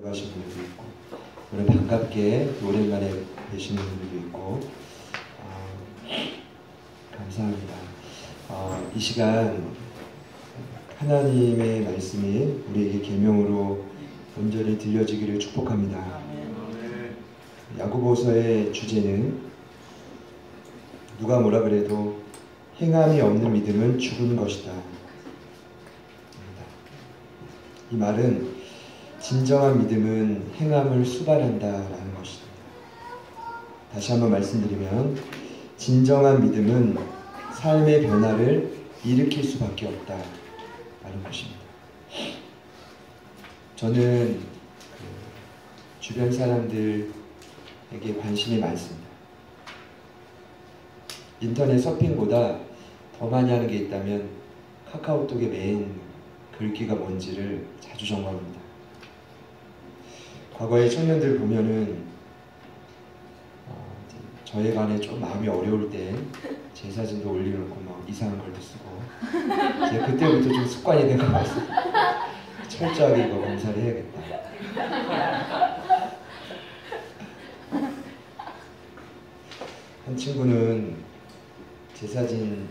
가신 분들도 있고, 오늘 반갑게 오랜만에 뵈시는 분들도 있고, 감사합니다. 이 시간 하나님의 말씀이 우리에게 계명으로 온전히 들려지기를 축복합니다. 야고보서의 주제는 누가 뭐라 그래도 행함이 없는 믿음은 죽은 것이다. 이 말은 진정한 믿음은 행함을 수반한다라는 것입니다. 다시 한번 말씀드리면 진정한 믿음은 삶의 변화를 일으킬 수밖에 없다라는 것입니다. 저는 주변 사람들에게 관심이 많습니다. 인터넷 서핑보다 더 많이 하는 게 있다면 카카오톡의 메인 글귀가 뭔지를 자주 점검합니다. 과거의 청년들 보면은 저에 관해 좀 마음이 어려울 때 제 사진도 올려놓고 막 이상한 글도 쓰고, 제가 그때부터 좀 습관이 된 것 같아요. 철저하게 이거 검사를 해야겠다. 한 친구는 제 사진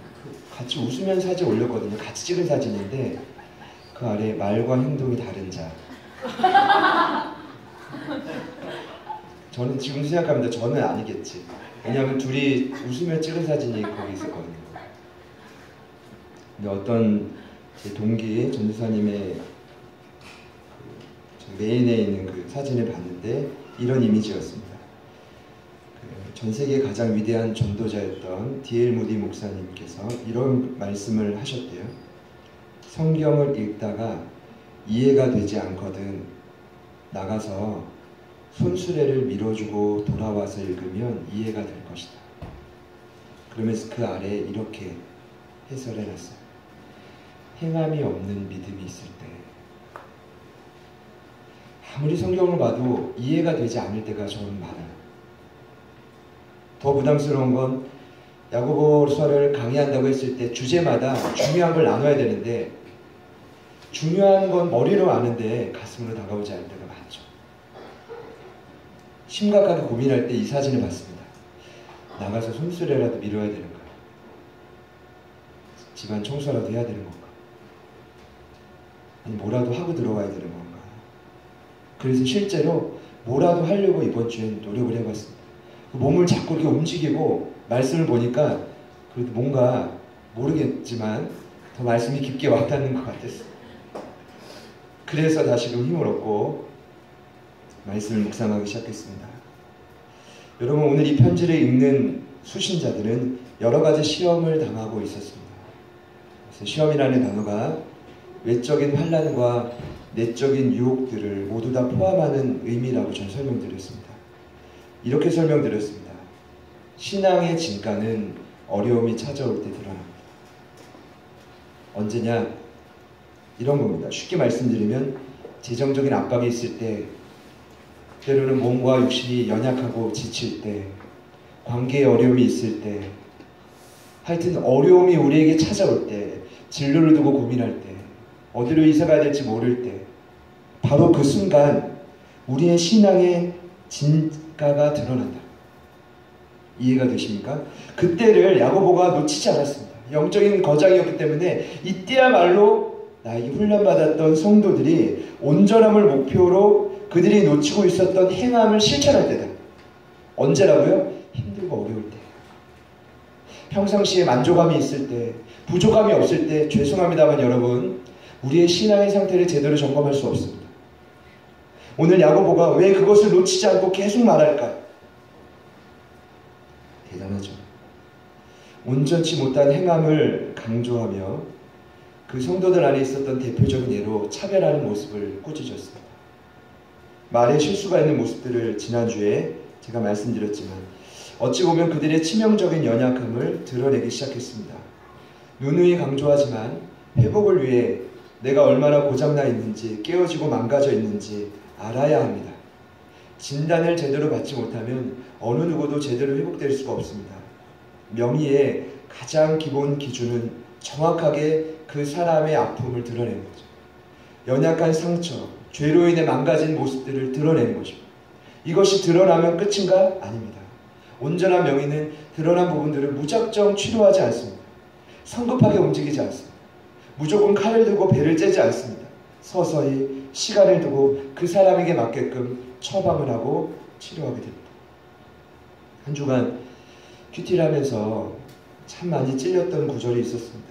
같이 웃으면 사진 올렸거든요. 같이 찍은 사진인데 그 아래 말과 행동이 다른 자. 저는 지금 생각합니다. 저는 아니겠지. 왜냐하면 둘이 웃으며 찍은 사진이 거기 있었거든요. 근데 어떤 제 동기 전도사님의 메인에 있는 그 사진을 봤는데 이런 이미지였습니다. 전 세계 가장 위대한 전도자였던 D.L. 무디 목사님께서 이런 말씀을 하셨대요. 성경을 읽다가 이해가 되지 않거든 나가서 손수레를 밀어주고 돌아와서 읽으면 이해가 될 것이다. 그러면서 그 아래에 이렇게 해설해놨어요. 행함이 없는 믿음이 있을 때 아무리 성경을 봐도 이해가 되지 않을 때가 저는 많아요. 더 부담스러운 건 야고보서를 강의한다고 했을 때 주제마다 중요한 걸 나눠야 되는데 중요한 건 머리로 아는데 가슴으로 다가오지 않을 때가 많죠. 심각하게 고민할 때 이 사진을 봤습니다. 나가서 손수레라도 밀어야 되는 거야. 집안 청소라도 해야 되는 건가? 아니 뭐라도 하고 들어가야 되는 건가? 그래서 실제로 뭐라도 하려고 이번 주엔 노력을 해봤습니다. 몸을 자꾸 이렇게 움직이고 말씀을 보니까 그래도 뭔가 모르겠지만 더 말씀이 깊게 와닿는 것 같았어요. 그래서 다시금 힘을 얻고 말씀을 묵상하기 시작했습니다. 여러분, 오늘 이 편지를 읽는 수신자들은 여러 가지 시험을 당하고 있었습니다. 그래서 시험이라는 단어가 외적인 환난과 내적인 유혹들을 모두 다 포함하는 의미라고 저는 설명드렸습니다. 이렇게 설명드렸습니다. 신앙의 진가는 어려움이 찾아올 때 드러납니다. 언제냐? 이런 겁니다. 쉽게 말씀드리면 재정적인 압박이 있을 때, 때로는 몸과 육신이 연약하고 지칠 때, 관계에 어려움이 있을 때, 하여튼 어려움이 우리에게 찾아올 때, 진로를 두고 고민할 때, 어디로 이사가야 될지 모를 때, 바로 그 순간 우리의 신앙의 진가가 드러난다. 이해가 되십니까? 그때를 야고보가 놓치지 않았습니다. 영적인 거장이었기 때문에 이때야말로 나에게 훈련받았던 성도들이 온전함을 목표로 그들이 놓치고 있었던 행함을 실천할 때다. 언제라고요? 힘들고 어려울 때. 평상시에 만족감이 있을 때, 부족함이 없을 때, 죄송합니다만 여러분, 우리의 신앙의 상태를 제대로 점검할 수 없습니다. 오늘 야고보가 왜 그것을 놓치지 않고 계속 말할까요? 대단하죠. 온전치 못한 행함을 강조하며 그 성도들 안에 있었던 대표적인 예로 차별하는 모습을 꾸짖었습니다. 말에 실수가 있는 모습들을 지난주에 제가 말씀드렸지만 어찌 보면 그들의 치명적인 연약함을 드러내기 시작했습니다. 누누이 강조하지만 회복을 위해 내가 얼마나 고장나 있는지, 깨어지고 망가져 있는지 알아야 합니다. 진단을 제대로 받지 못하면 어느 누구도 제대로 회복될 수가 없습니다. 명의의 가장 기본 기준은 정확하게 그 사람의 아픔을 드러내는 거죠. 연약한 상처, 죄로 인해 망가진 모습들을 드러내는 것입니다. 이것이 드러나면 끝인가? 아닙니다. 온전한 명의는 드러난 부분들을 무작정 치료하지 않습니다. 성급하게 움직이지 않습니다. 무조건 칼을 들고 배를 째지 않습니다. 서서히 시간을 두고 그 사람에게 맞게끔 처방을 하고 치료하게 됩니다. 한 주간 큐티를 하면서 참 많이 찔렸던 구절이 있었습니다.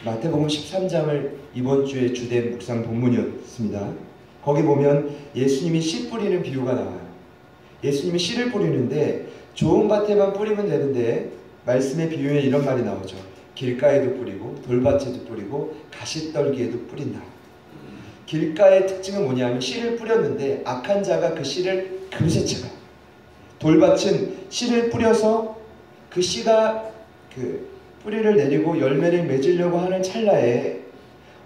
마태복음 13장을 이번 주에 주된 묵상 본문이었습니다. 거기 보면 예수님이 씨 뿌리는 비유가 나와요. 예수님이 씨를 뿌리는데 좋은 밭에만 뿌리면 되는데 말씀의 비유에 이런 말이 나오죠. 길가에도 뿌리고 돌밭에도 뿌리고 가시떨기에도 뿌린다. 길가의 특징은 뭐냐면 씨를 뿌렸는데 악한 자가 그 씨를 금세 채가요. 돌밭은 씨를 뿌려서 그 씨가 그 뿌리를 내리고 열매를 맺으려고 하는 찰나에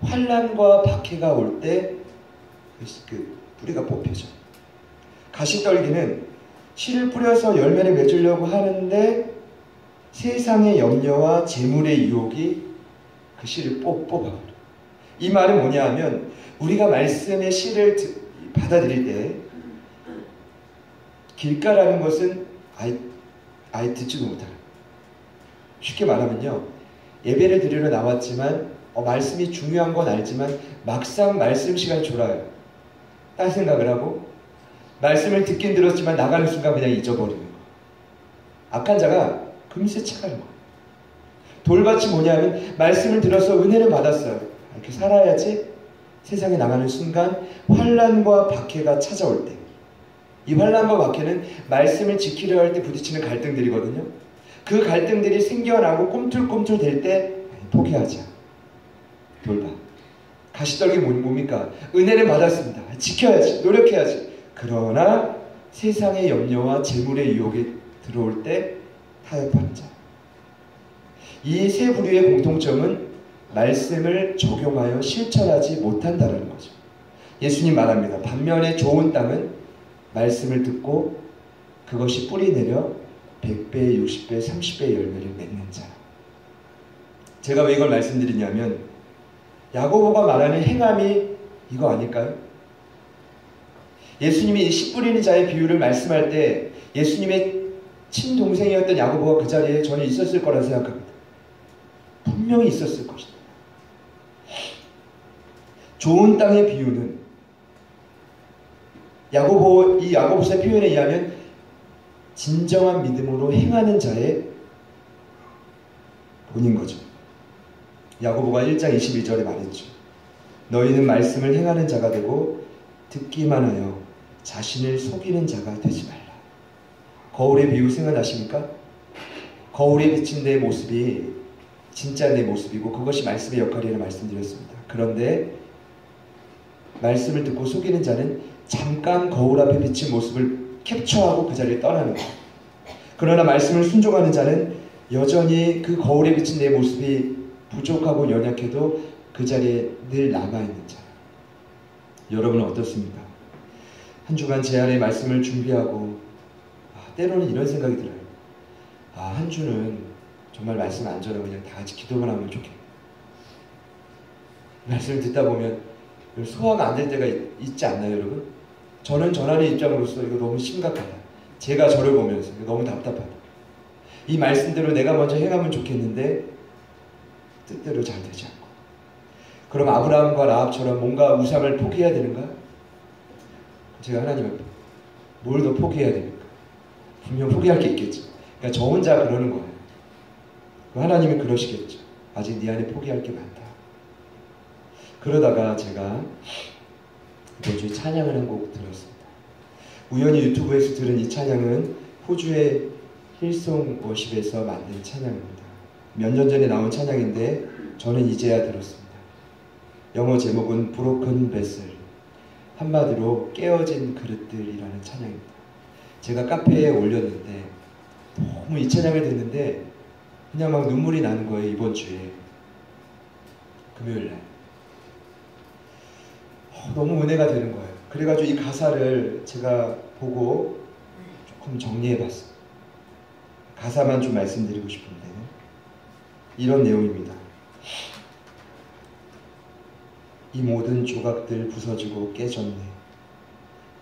환난과 박해가 올 때 그 뿌리가 뽑혀져. 가시떨기는 씨를 뿌려서 열매를 맺으려고 하는데 세상의 염려와 재물의 유혹이 그 씨를 뽑아버려. 이 말은 뭐냐 하면 우리가 말씀의 씨를 받아들일 때 길가라는 것은 아예 듣지도 못하는. 쉽게 말하면요. 예배를 드리러 나왔지만 말씀이 중요한 건 알지만 막상 말씀 시간이 졸아요. 딴 생각을 하고 말씀을 듣긴 들었지만 나가는 순간 그냥 잊어버리는 거. 악한 자가 금세 착하는 거. 돌밭이 뭐냐면 말씀을 들어서 은혜를 받았어요. 이렇게 살아야지 세상에 나가는 순간 환난과 박해가 찾아올 때, 이 환난과 박해는 말씀을 지키려 할 때 부딪히는 갈등들이거든요. 그 갈등들이 생겨나고 꿈틀꿈틀 될 때 포기하자. 돌밭. 가시떨기 뭡니까? 은혜를 받았습니다. 지켜야지. 노력해야지. 그러나 세상의 염려와 재물의 유혹이 들어올 때 타협하는 자. 이 세 부류의 공통점은 말씀을 적용하여 실천하지 못한다는 거죠. 예수님 말합니다. 반면에 좋은 땅은 말씀을 듣고 그것이 뿌리 내려 100배, 60배, 30배 열매를 맺는 자. 제가 왜 이걸 말씀드리냐면 야고보가 말하는 행함이 이거 아닐까요? 예수님이 씨 뿌리는 자의 비유를 말씀할 때 예수님의 친동생이었던 야고보가 그 자리에 저는 있었을 거라 생각합니다. 분명히 있었을 것이다. 좋은 땅의 비유는 이 야고보서의 표현에 의하면 진정한 믿음으로 행하는 자의 본인 거죠. 야고보가 1장 21절에 말했죠. 너희는 말씀을 행하는 자가 되고 듣기만 하여 자신을 속이는 자가 되지 말라. 거울의 비유 생각나십니까? 거울에 비친 내 모습이 진짜 내 모습이고 그것이 말씀의 역할이라고 말씀드렸습니다. 그런데 말씀을 듣고 속이는 자는 잠깐 거울 앞에 비친 모습을 캡처하고 그 자리를 떠나는 거예요. 그러나 말씀을 순종하는 자는 여전히 그 거울에 비친 내 모습이 부족하고 연약해도 그 자리에 늘 남아있는 자. 여러분은 어떻습니까? 한 주간 제 안에 말씀을 준비하고 때로는 이런 생각이 들어요. 한 주는 정말 말씀 안 전하고 그냥 다 같이 기도만 하면 좋겠다. 말씀을 듣다 보면 소화가 안 될 때가 있지 않나요, 여러분? 저는 전하는 입장으로서 이거 너무 심각하다. 제가 저를 보면서 너무 답답하다. 이 말씀대로 내가 먼저 행하면 좋겠는데 뜻대로 잘 되지 않고. 그럼 아브라함과 라합처럼 뭔가 우상을 포기해야 되는가? 제가 하나님을 뭘 더 포기해야 됩니까? 분명 포기할 게 있겠죠. 그러니까 저 혼자 그러는 거예요. 하나님이 그러시겠죠. 아직 네 안에 포기할 게 많다. 그러다가 제가 이번 주에 찬양을 한 곡 들었습니다. 우연히 유튜브에서 들은 이 찬양은 호주의 힐송 워십에서 만든 찬양입니다. 몇 년 전에 나온 찬양인데 저는 이제야 들었습니다. 영어 제목은 Broken Vessel, 한마디로 깨어진 그릇들이라는 찬양입니다. 제가 카페에 올렸는데 너무 이 찬양을 듣는데 그냥 막 눈물이 나는 거예요. 이번 주에 금요일날 너무 은혜가 되는 거예요. 그래가지고 이 가사를 제가 보고 조금 정리해봤어요. 가사만 좀 말씀드리고 싶은데 이런 내용입니다. 이 모든 조각들 부서지고 깨졌네.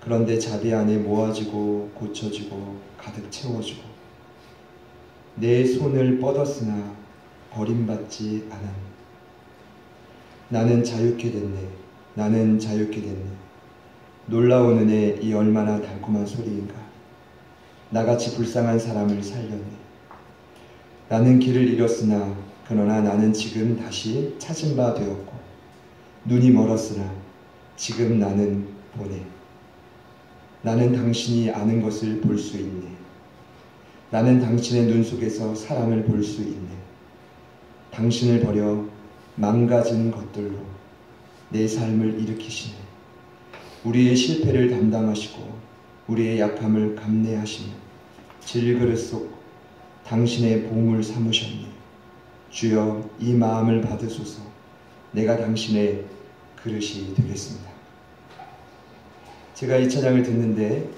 그런데 자비 안에 모아지고 고쳐지고 가득 채워지고 내 손을 뻗었으나 버림받지 않았네. 나는 자유케 됐네. 나는 자유케 됐네. 놀라운 은혜, 이 얼마나 달콤한 소리인가. 나같이 불쌍한 사람을 살렸네. 나는 길을 잃었으나 그러나 나는 지금 다시 찾은 바 되었고, 눈이 멀었으나 지금 나는 보네. 나는 당신이 아는 것을 볼 수 있네. 나는 당신의 눈 속에서 사랑을 볼 수 있네. 당신을 버려 망가진 것들로 내 삶을 일으키시네. 우리의 실패를 담당하시고 우리의 약함을 감내하시며 질그릇 속 당신의 보물 삼으셨네. 주여, 이 마음을 받으소서. 내가 당신의 그릇이 되겠습니다. 제가 이 찬양을 듣는데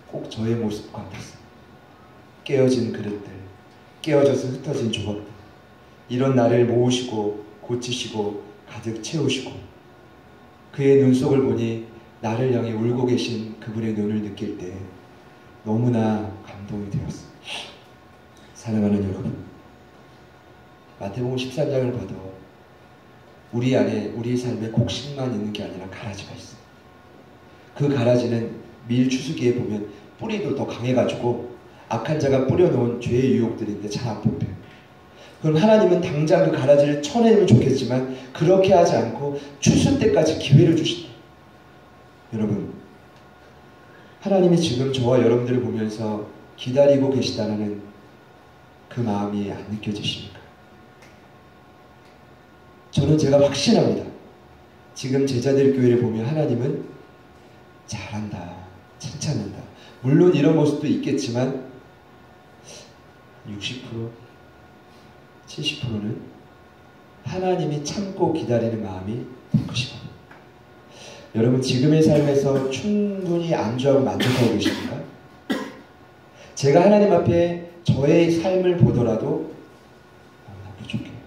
꼭 저의 모습 같았어요. 깨어진 그릇들, 깨어져서 흩어진 조각들, 이런 나를 모으시고 고치시고 가득 채우시고 그의 눈속을 보니 나를 향해 울고 계신 그분의 눈을 느낄 때 너무나 감동이 되었어요. 사랑하는 여러분, 마태복음 13장을 봐도 우리 안에, 우리 삶에 곡식만 있는 게 아니라 가라지가 있어요. 그 가라지는 밀추수기에 보면 뿌리도 더 강해가지고 악한 자가 뿌려놓은 죄의 유혹들인데 잘 안 뽑혀요. 그럼 하나님은 당장 그 가라지를 쳐내면 좋겠지만 그렇게 하지 않고 추수 때까지 기회를 주신다. 여러분, 하나님이 지금 저와 여러분들을 보면서 기다리고 계시다는 그 마음이 안 느껴지십니까? 저는 제가 확신합니다. 지금 제자들 교회를 보면 하나님은 잘한다, 칭찬한다. 물론 이런 모습도 있겠지만 60%, 70%는 하나님이 참고 기다리는 마음이 될 것이고, 여러분 지금의 삶에서 충분히 안주하고 만족하고 계십니까? 제가 하나님 앞에 저의 삶을 보더라도 너무나 부족해요.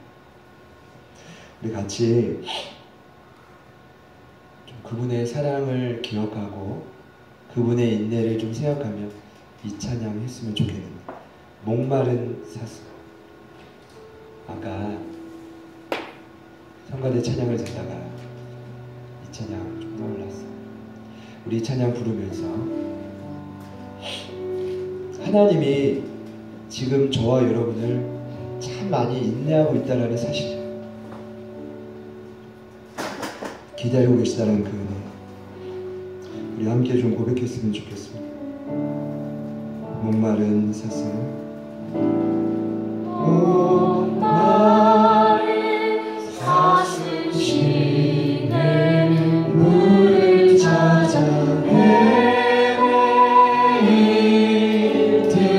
우리 같이 좀 그분의 사랑을 기억하고 그분의 인내를 좀 생각하며 이 찬양 했으면 좋겠는데, 목마른 사슴. 아까 성가대 찬양을 듣다가 이 찬양 좀 떠올랐어요. 우리 이 찬양 부르면서 하나님이 지금 저와 여러분을 참 많이 인내하고 있다는 사실이에요. 기다리고 계시다는 그 은혜, 우리 함께 좀 고백했으면 좋겠습니다. 목마른 사슴, 목마른 사슴 시내 물을 찾아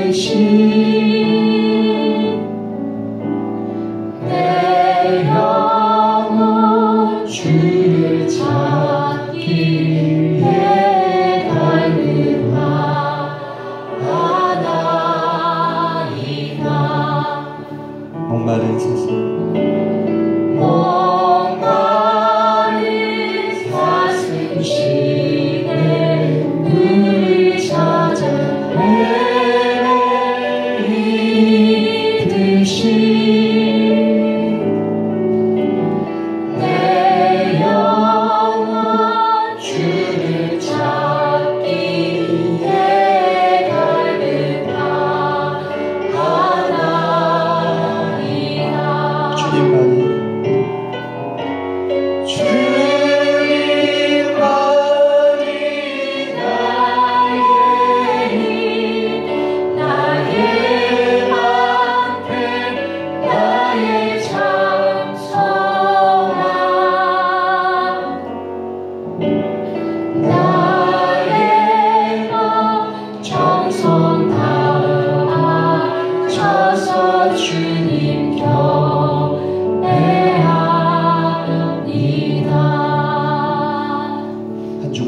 헤매이듯이 내 영혼 주를 찾기에 목마른 사슴, 목마른 사슴 시내 물을 찾아 헤매이듯이 내 영혼 주를 찾기에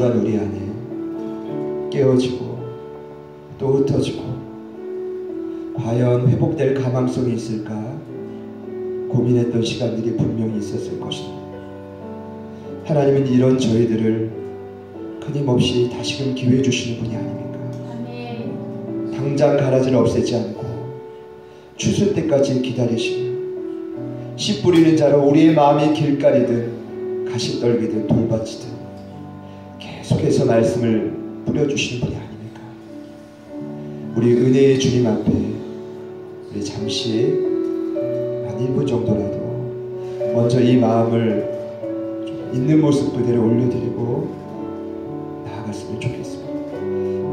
우리 안에 깨어지고 또 흩어지고 과연 회복될 가망성이 있을까 고민했던 시간들이 분명히 있었을 것입니다. 하나님은 이런 저희들을 끊임없이 다시금 기회 주시는 분이 아닙니까? 당장 가라지를 없애지 않고 추수 때까지 기다리시며 씨 뿌리는 자로 우리의 마음이 길가리든 가시떨기든 돌밭이든 계속해서 말씀을 뿌려주시는 분이 아닙니까? 우리 은혜의 주님 앞에 우리 잠시 한 1분 정도라도 먼저 이 마음을 있는 모습 그대로 올려드리고 나아갔으면 좋겠습니다.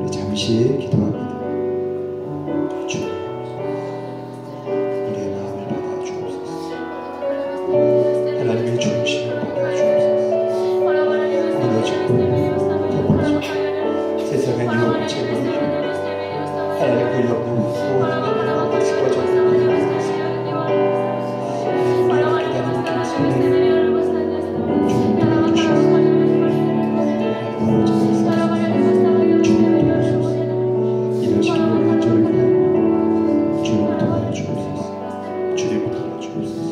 우리 잠시 기도합니다. 주님, 우리의 마음을 받아주옵소서. 하나님의 중심을 받아주옵소서. 무너지고 덮어지고 세상의 유혹을 제거하시고 하나님 그 염려 모든 마음을 쓰러졌는 우리의 세상 우리가 기다리는 길 속에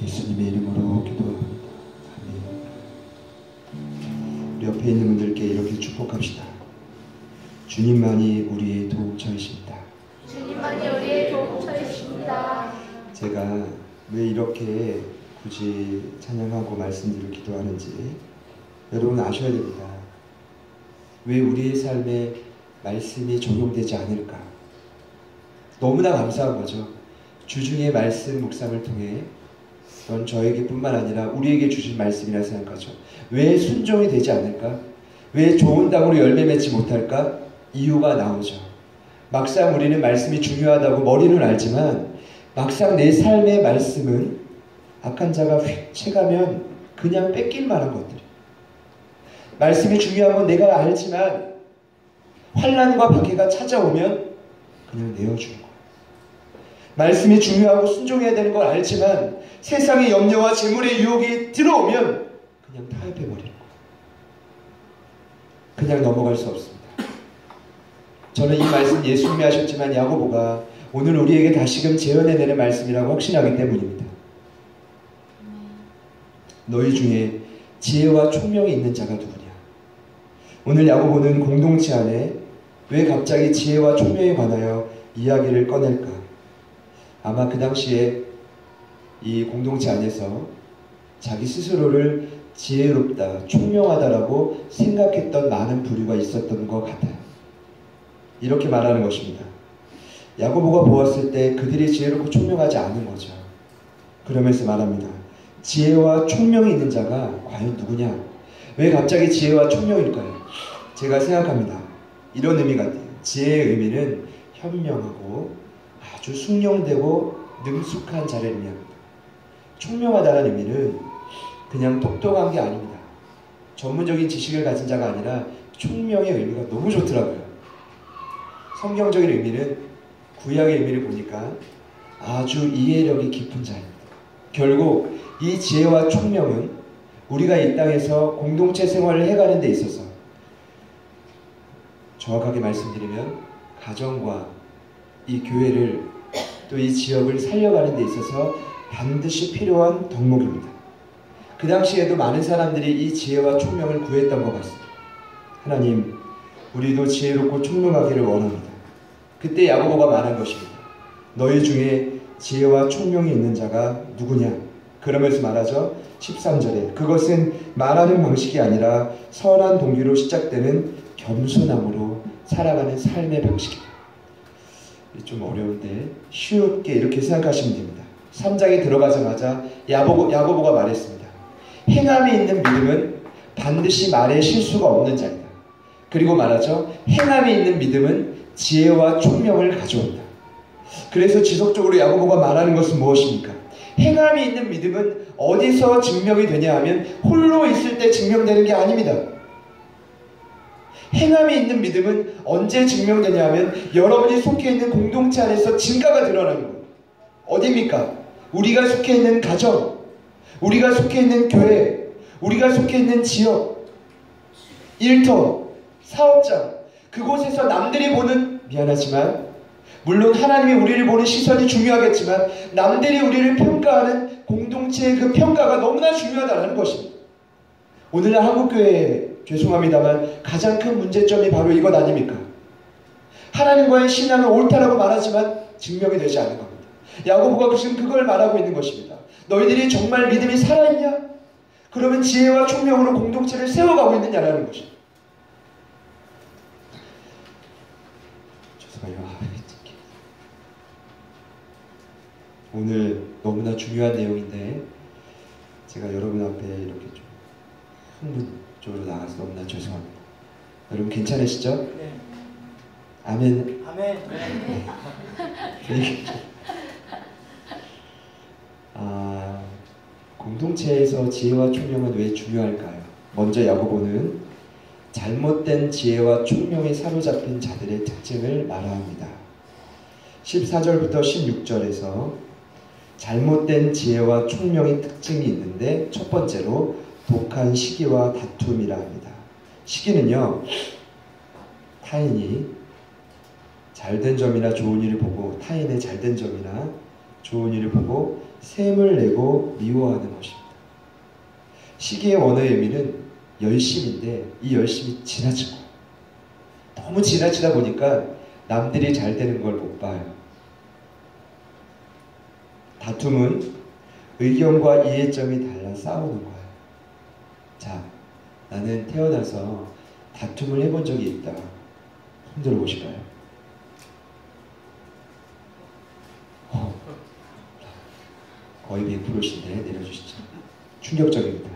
예수님의 이름으로 기도합니다. 아멘. 우리 옆에 있는 분들께 이렇게 축복합시다. 주님만이 우리의 도움처이십니다. 주님만이 우리의 도움처이십니다. 제가 왜 이렇게 굳이 찬양하고 말씀드리고 기도하는지 여러분 아셔야 됩니다. 왜 우리의 삶에 말씀이 적용되지 않을까? 너무나 감사한 거죠. 주중에 말씀 묵상을 통해 그건 저에게 뿐만 아니라 우리에게 주신 말씀이라 생각하죠. 왜 순종이 되지 않을까? 왜 좋은 땅으로 열매 맺지 못할까? 이유가 나오죠. 막상 우리는 말씀이 중요하다고 머리는 알지만 막상 내 삶의 말씀은 악한 자가 휙 채가면 그냥 뺏길 만한 것들이에요. 말씀이 중요한 건 내가 알지만 환난과 박해가 찾아오면 그냥 내어주는 거예요. 말씀이 중요하고 순종해야 되는 걸 알지만 세상의 염려와 재물의 유혹이 들어오면 그냥 타협해버리는 거예요. 그냥 넘어갈 수 없습니다. 저는 이 말씀 예수님이 하셨지만 야고보가 오늘 우리에게 다시금 재현해내는 말씀이라고 확신하기 때문입니다. 너희 중에 지혜와 총명이 있는 자가 누구냐? 오늘 야고보는 공동체 안에 왜 갑자기 지혜와 총명에 관하여 이야기를 꺼낼까? 아마 그 당시에 이 공동체 안에서 자기 스스로를 지혜롭다, 총명하다라고 생각했던 많은 부류가 있었던 것 같아요. 이렇게 말하는 것입니다. 야고보가 보았을 때 그들이 지혜롭고 총명하지 않은 거죠. 그러면서 말합니다. 지혜와 총명이 있는 자가 과연 누구냐? 왜 갑자기 지혜와 총명일까요? 제가 생각합니다. 이런 의미 같아요. 지혜의 의미는 현명하고 아주 숙련되고 능숙한 자를 의미합니다. 총명하다는 의미는 그냥 똑똑한 게 아닙니다. 전문적인 지식을 가진 자가 아니라 총명의 의미가 너무 좋더라고요. 성경적인 의미는 구약의 의미를 보니까 아주 이해력이 깊은 자입니다. 결국 이 지혜와 총명은 우리가 이 땅에서 공동체 생활을 해가는 데 있어서 정확하게 말씀드리면 가정과 이 교회를 또 이 지역을 살려가는 데 있어서 반드시 필요한 덕목입니다. 그 당시에도 많은 사람들이 이 지혜와 총명을 구했던 것 같습니다. 하나님, 우리도 지혜롭고 총명하기를 원합니다. 그때 야고보가 말한 것입니다. 너희 중에 지혜와 총명이 있는 자가 누구냐? 그러면서 말하죠. 13절에 그것은 말하는 방식이 아니라 선한 동기로 시작되는 겸손함으로 살아가는 삶의 방식이다. 좀 어려운데 쉽게 이렇게 생각하시면 됩니다. 3장에 들어가자마자 야고보가 말했습니다. 행함이 있는 믿음은 반드시 말에 실수가 없는 자이다. 그리고 말하죠. 행함이 있는 믿음은 지혜와 총명을 가져온다. 그래서 지속적으로 야고보가 말하는 것은 무엇입니까? 행함이 있는 믿음은 어디서 증명이 되냐 하면 홀로 있을 때 증명되는 게 아닙니다. 행함이 있는 믿음은 언제 증명되냐 하면 여러분이 속해 있는 공동체 안에서 증가가 드러나는 거예요. 어디입니까? 우리가 속해 있는 가정, 우리가 속해 있는 교회, 우리가 속해 있는 지역, 일터, 사업장, 그곳에서 남들이 보는, 미안하지만 물론 하나님이 우리를 보는 시선이 중요하겠지만 남들이 우리를 평가하는 공동체의 그 평가가 너무나 중요하다는 것입니다. 오늘날 한국교회에 죄송합니다만 가장 큰 문제점이 바로 이것 아닙니까? 하나님과의 신앙은 옳다라고 말하지만 증명이 되지 않는 겁니다. 야고보가 지금 그걸 말하고 있는 것입니다. 너희들이 정말 믿음이 살아있냐? 그러면 지혜와 총명으로 공동체를 세워가고 있느냐라는 것입니다. 죄송해요. 오늘 너무나 중요한 내용인데 제가 여러분 앞에 이렇게 좀 흥분적으로 나가서 너무나 죄송합니다. 여러분 괜찮으시죠? 네. 아멘. 아멘. 네. 공동체에서 지혜와 총명은 왜 중요할까요? 먼저 야고보는 잘못된 지혜와 총명에 사로잡힌 자들의 특징을 말합니다. 14절부터 16절에서 잘못된 지혜와 총명의 특징이 있는데 첫 번째로 독한 시기와 다툼이라 합니다. 시기는요, 타인이 잘된 점이나 좋은 일을 보고 타인의 잘된 점이나 좋은 일을 보고 셈을 내고 미워하는 것입니다. 시기의 원어의 의미는 열심인데 이 열심이 지나치고 너무 지나치다 보니까 남들이 잘 되는 걸 못 봐요. 다툼은 의견과 이해점이 달라 싸우는 거예요. 자, 나는 태어나서 다툼을 해본 적이 있다. 손 들어보실까요? 거의 100%신데 내려주시죠. 충격적입니다.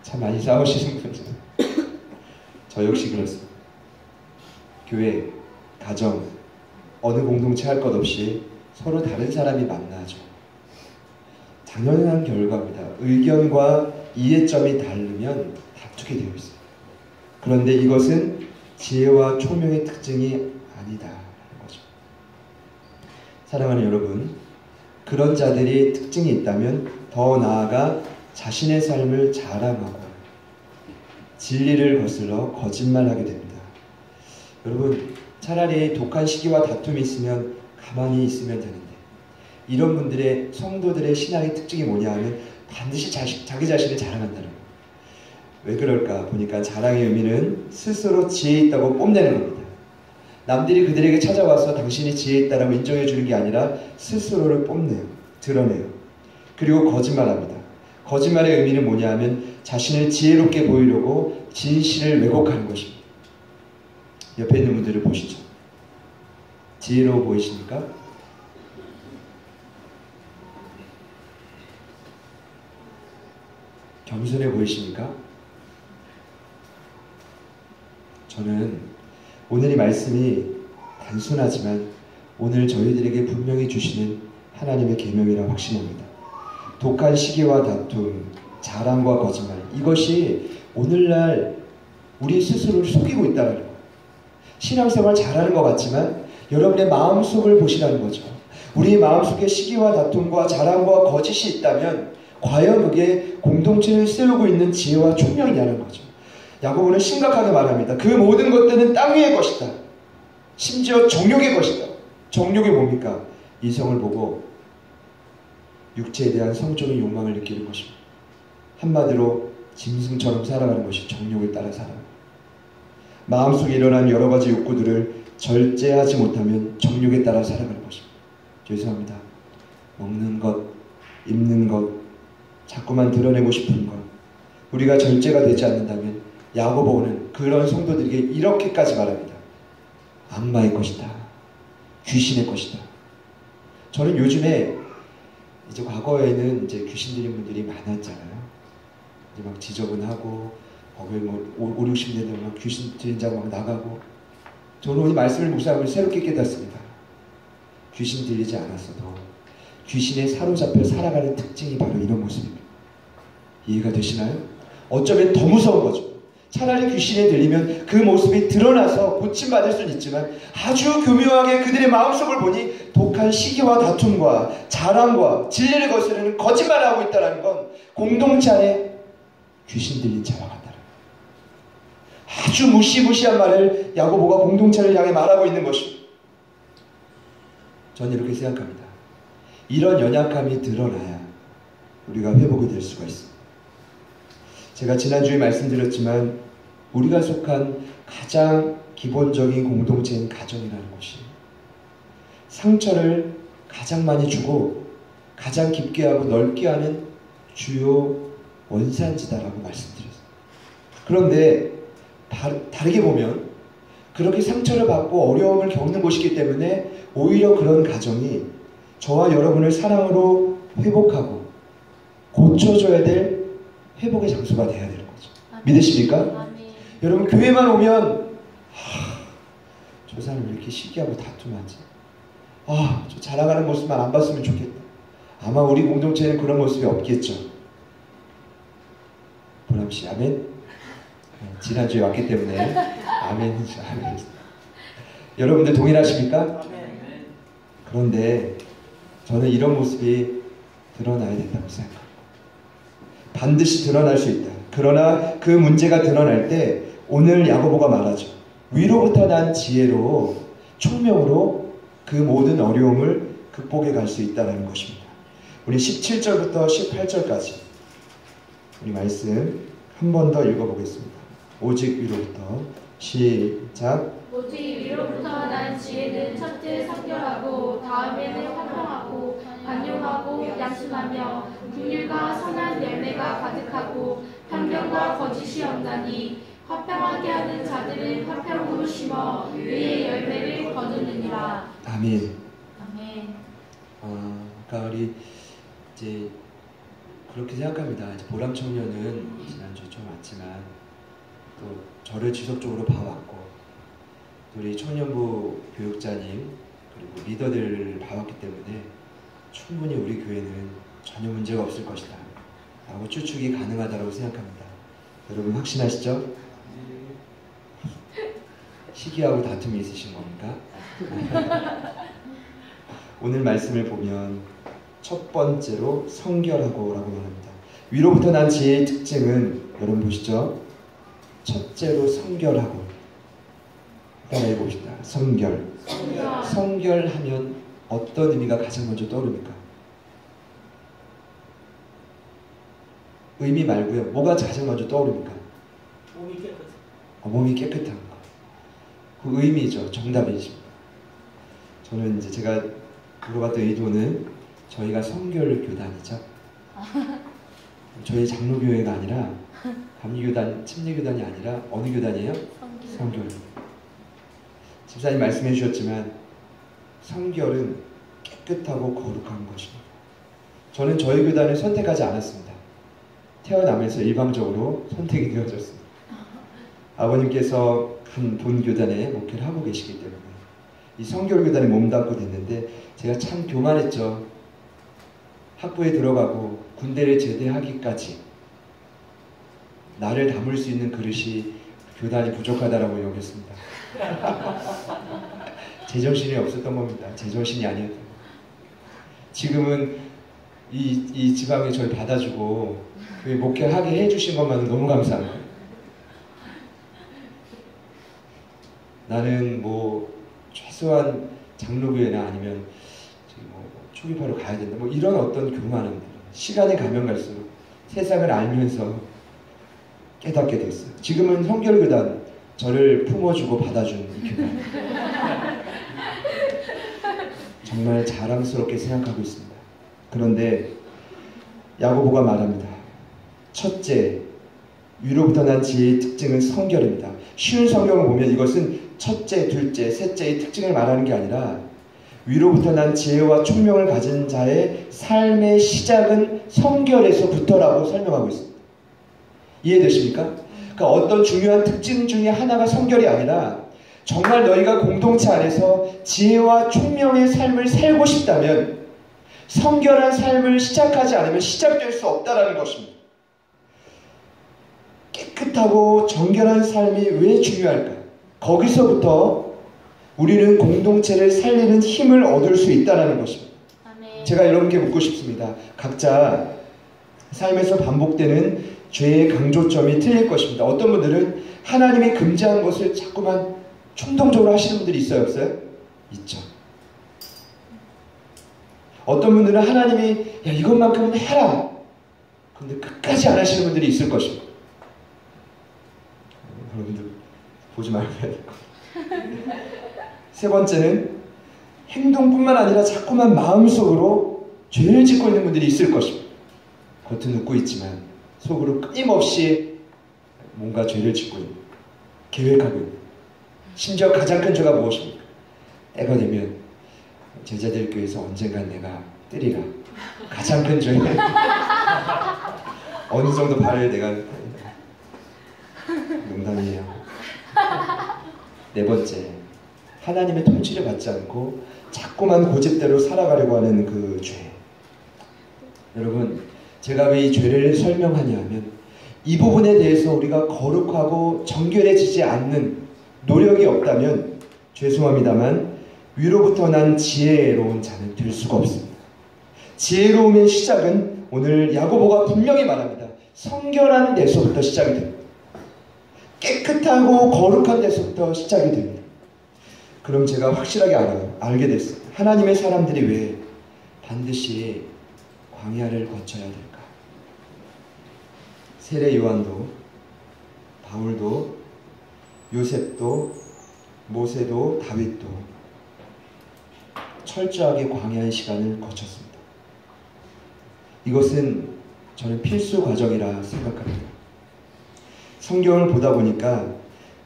참 많이 싸우시는 분들. 저 역시 그렇습니다. 교회, 가정, 어느 공동체 할 것 없이 서로 다른 사람이 만나죠. 당연한 결과입니다. 의견과 이해점이 다르면 다투게 되어 있어요. 그런데 이것은 지혜와 총명의 특징이 아니다라는 거죠. 사랑하는 여러분, 그런 자들이 특징이 있다면 더 나아가 자신의 삶을 자랑하고 진리를 거슬러 거짓말하게 됩니다. 여러분, 차라리 독한 시기와 다툼이 있으면 가만히 있으면 되는데 이런 분들의 성도들의 신앙의 특징이 뭐냐 하면 반드시 자기 자신을 자랑한다는 거예요. 왜 그럴까 보니까 자랑의 의미는 스스로 지혜 있다고 뽐내는 겁니다. 남들이 그들에게 찾아와서 당신이 지혜 있다라고 인정해 주는 게 아니라 스스로를 뽐내요. 드러내요. 그리고 거짓말합니다. 거짓말의 의미는 뭐냐 하면 자신을 지혜롭게 보이려고 진실을 왜곡하는 것입니다. 옆에 있는 분들을 보시죠. 지혜로워 보이십니까? 겸손해 보이십니까? 저는 오늘 이 말씀이 단순하지만 오늘 저희들에게 분명히 주시는 하나님의 계명이라 확신합니다. 독한 시기와 다툼, 자랑과 거짓말, 이것이 오늘날 우리 스스로를 속이고 있다는 거예요. 신앙생활 잘하는 것 같지만 여러분의 마음속을 보시라는 거죠. 우리 마음속에 시기와 다툼과 자랑과 거짓이 있다면 과연 그게 공동체를 세우고 있는 지혜와 총명이냐는 거죠. 야고보는 심각하게 말합니다. 그 모든 것들은 땅 위의 것이다. 심지어 정욕의 것이다. 정욕이 뭡니까? 이성을 보고 육체에 대한 성적인 욕망을 느끼는 것입니다. 한마디로 짐승처럼 살아가는 것이 정욕을 따라 살아가는 거예요. 마음속에 일어난 여러 가지 욕구들을 절제하지 못하면 정욕에 따라 살아가는 것입니다. 죄송합니다. 먹는 것, 입는 것, 자꾸만 드러내고 싶은 것, 우리가 절제가 되지 않는다면 야고보는 그런 성도들에게 이렇게까지 말합니다. 악마의 것이다. 귀신의 것이다. 저는 요즘에 이제 과거에는 이제 귀신 들린 분들이 많았잖아요. 이제 막 지저분하고 거기에 뭐 5, 60대 되면 막 귀신 들린 자가 막 나가고 저는 이 말씀을 묵상하면서 새롭게 깨닫습니다. 귀신 들리지 않았어도 귀신에 사로잡혀 살아가는 특징이 바로 이런 모습입니다. 이해가 되시나요? 어쩌면 더 무서운 거죠. 차라리 귀신에 들리면 그 모습이 드러나서 고침받을 수는 있지만 아주 교묘하게 그들의 마음속을 보니 독한 시기와 다툼과 자랑과 진리를 거스르는 거짓말을 하고 있다는 건 공동체 안에 귀신 들린 자와 같다는 거예요. 아주 무시무시한 말을 야고보가 공동체를 향해 말하고 있는 것입니다. 저는 이렇게 생각합니다. 이런 연약함이 드러나야 우리가 회복이 될 수가 있습니다. 제가 지난주에 말씀드렸지만 우리가 속한 가장 기본적인 공동체인 가정이라는 것이 상처를 가장 많이 주고 가장 깊게 하고 넓게 하는 주요 원산지다라고 말씀드렸어요. 그런데 다르게 보면 그렇게 상처를 받고 어려움을 겪는 곳이기 때문에 오히려 그런 가정이 저와 여러분을 사랑으로 회복하고 고쳐줘야 될 회복의 장소가 되어야 되는 거죠. 믿으십니까? 아멘. 여러분 교회만 오면 저 사람 왜 이렇게 시기하고 다툼하지? 저 자랑하는 모습만 안 봤으면 좋겠다. 아마 우리 공동체에는 그런 모습이 없겠죠. 보람씨 아멘? 지난주에 왔기 때문에 아멘. 여러분들 동일하십니까? 그런데 저는 이런 모습이 드러나야 된다고 생각합니다. 반드시 드러날 수 있다. 그러나 그 문제가 드러날 때 오늘 야고보가 말하죠. 위로부터 난 지혜로 총명으로 그 모든 어려움을 극복해 갈 수 있다는 것입니다. 우리 17절부터 18절까지 우리 말씀 한 번 더 읽어보겠습니다. 오직 위로부터 시작. 오직 위로부터 난 지혜는 첫째 성결하고 다음에는 화평하고 관용하고 양심하며 긍휼과 선한 열매가 가득하고 편견과 거짓이 없나니 화평하게 하는 자들은 화평으로 심어 의의 열매를 거두느니라. 아멘. 아멘. 그러니까 우리 이제 그렇게 생각합니다. 이제 보람 청년은 지난주에 좀 왔지만 또 저를 지속적으로 봐왔고 또 우리 청년부 교육자님 그리고 리더들을 봐왔기 때문에 충분히 우리 교회는 전혀 문제가 없을 것이다 라고 추측이 가능하다고 생각합니다. 여러분 확신하시죠? 시기하고 다툼이 있으신 겁니까? 오늘 말씀을 보면 첫 번째로 성결하고 라고 말합니다. 위로부터 난 지혜의 특징은 여러분 보시죠. 첫째로 성결하고. 따라해 봅시다. 성결. 성결하면 어떤 의미가 가장 먼저 떠오릅니까? 의미 말고요. 뭐가 가장 먼저 떠오릅니까? 몸이 깨끗해. 몸이 깨끗한 거. 그 의미죠. 정답이십니다. 저는 이제 제가 물어봤던 의도는 저희가 성결 교단이죠. 저희 장로교회가 아니라 감리교단, 침례교단이 아니라 어느 교단이에요? 성결. 집사님 말씀해 주셨지만 성결은 깨끗하고 거룩한 것입니다. 저는 저희 교단을 선택하지 않았습니다. 태어나면서 일방적으로 선택이 되어졌습니다. 아버님께서 한 본 교단에 목회를 하고 계시기 때문에 이 성결교단에 몸담고 됐는데 제가 참 교만했죠. 학부에 들어가고 군대를 제대하기까지 나를 담을 수 있는 그릇이 교단이 부족하다라고 여겼습니다. 제정신이 없었던 겁니다. 제정신이 아니었던 겁니다. 지금은 이 지방에 저를 받아주고 목회하게 해주신 것만은 너무 감사합니다. 나는 뭐 최소한 장로교회나 아니면 초기파로 가야 된다. 뭐 이런 어떤 교만함들. 시간이 가면 갈수록 세상을 알면서 깨닫게 됐어요. 지금은 성결교단 저를 품어주고 받아준 이 교단. 정말 자랑스럽게 생각하고 있습니다. 그런데 야고보가 말합니다. 첫째, 위로부터 난 지혜의 특징은 성결입니다. 쉬운 성경을 보면 이것은 첫째, 둘째, 셋째의 특징을 말하는 게 아니라 위로부터 난 지혜와 총명을 가진 자의 삶의 시작은 성결에서부터라고 설명하고 있습니다. 이해되십니까? 그러니까 어떤 중요한 특징 중에 하나가 성결이 아니라 정말 너희가 공동체 안에서 지혜와 총명의 삶을 살고 싶다면 성결한 삶을 시작하지 않으면 시작될 수 없다는 것입니다. 깨끗하고 정결한 삶이 왜 중요할까? 거기서부터 우리는 공동체를 살리는 힘을 얻을 수 있다는 것입니다. 아멘. 제가 여러분께 묻고 싶습니다. 각자 삶에서 반복되는 죄의 강조점이 틀릴 것입니다. 어떤 분들은 하나님이 금지한 것을 자꾸만 충동적으로 하시는 분들이 있어요? 없어요? 있죠. 어떤 분들은 하나님이 야 이것만큼은 해라. 근데 끝까지 안 하시는 분들이 있을 것입니다. 여러분들 보지 말고 해야 될 거예요. 세 번째는 행동뿐만 아니라 자꾸만 마음속으로 죄를 짓고 있는 분들이 있을 것입니다. 겉은 웃고 있지만 속으로 끊임없이 뭔가 죄를 짓고 있는, 계획하고 있는. 심지어 가장 큰 죄가 무엇입니까? 때가 되면 제자들 교회에서 언젠간 내가 뜨리라. 가장 큰 죄. 어느 정도 발을 내가 농담이에요. 네 번째, 하나님의 통치를 받지 않고 자꾸만 고집대로 살아가려고 하는 그 죄. 여러분, 제가 왜 이 죄를 설명하냐 하면 이 부분에 대해서 우리가 거룩하고 정결해지지 않는 노력이 없다면 죄송합니다만 위로부터 난 지혜로운 자는 될 수가 없습니다. 지혜로움의 시작은 오늘 야고보가 분명히 말합니다. 성결한 데서부터 시작이 됩니다. 깨끗하고 거룩한 데서부터 시작이 됩니다. 그럼 제가 확실하게 알게 됐습니다. 하나님의 사람들이 왜 반드시 광야를 거쳐야 될까? 세례 요한도, 바울도, 요셉도, 모세도, 다윗도 철저하게 광야의 시간을 거쳤습니다. 이것은 저는 필수 과정이라 생각합니다. 성경을 보다 보니까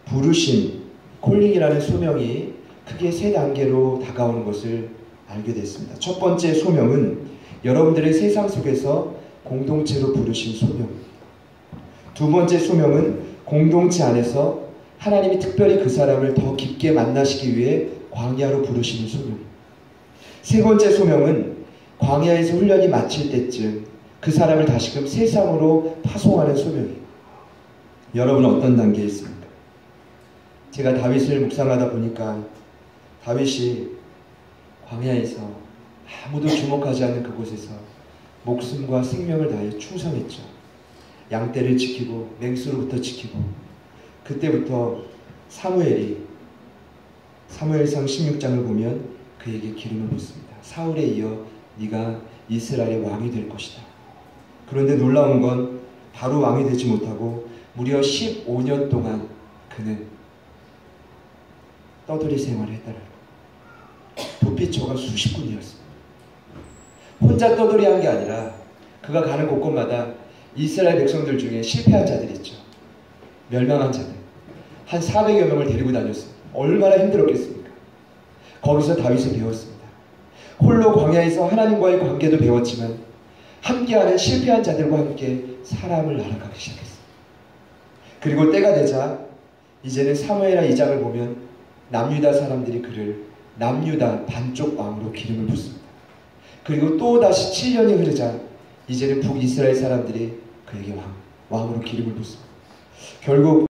부르심, 콜링이라는 소명이 크게 세 단계로 다가오는 것을 알게 됐습니다. 첫 번째 소명은 여러분들의 세상 속에서 공동체로 부르신 소명입니다. 두 번째 소명은 공동체 안에서 하나님이 특별히 그 사람을 더 깊게 만나시기 위해 광야로 부르시는 소명입니다. 세 번째 소명은 광야에서 훈련이 마칠 때쯤 그 사람을 다시금 세상으로 파송하는 소명이에요. 여러분은 어떤 단계에 있습니까? 제가 다윗을 묵상하다 보니까 다윗이 광야에서 아무도 주목하지 않는 그곳에서 목숨과 생명을 다해 충성했죠. 양떼를 지키고 맹수로부터 지키고 그때부터 사무엘상 16장을 보면 그에게 기름을 붓습니다. 사울에 이어 네가 이스라엘의 왕이 될 것이다. 그런데 놀라운 건 바로 왕이 되지 못하고 무려 15년 동안 그는 떠돌이 생활을 했다는 거예요. 도피처가 수십 군이었습니다. 혼자 떠돌이한 게 아니라 그가 가는 곳곳마다 이스라엘 백성들 중에 실패한 자들이 있죠. 멸망한 자들. 한 400여 명을 데리고 다녔습니다. 얼마나 힘들었겠습니까? 거기서 다윗은 배웠습니다. 홀로 광야에서 하나님과의 관계도 배웠지만 함께하는 실패한 자들과 함께 사람을 알아가기 시작했습니다. 그리고 때가 되자 이제는 사무엘하 2장을 보면 남유다 사람들이 그를 남유다 반쪽 왕으로 기름을 붓습니다. 그리고 또 다시 7년이 흐르자 이제는 북이스라엘 사람들이 그에게 왕으로 기름을 붓습니다. 결국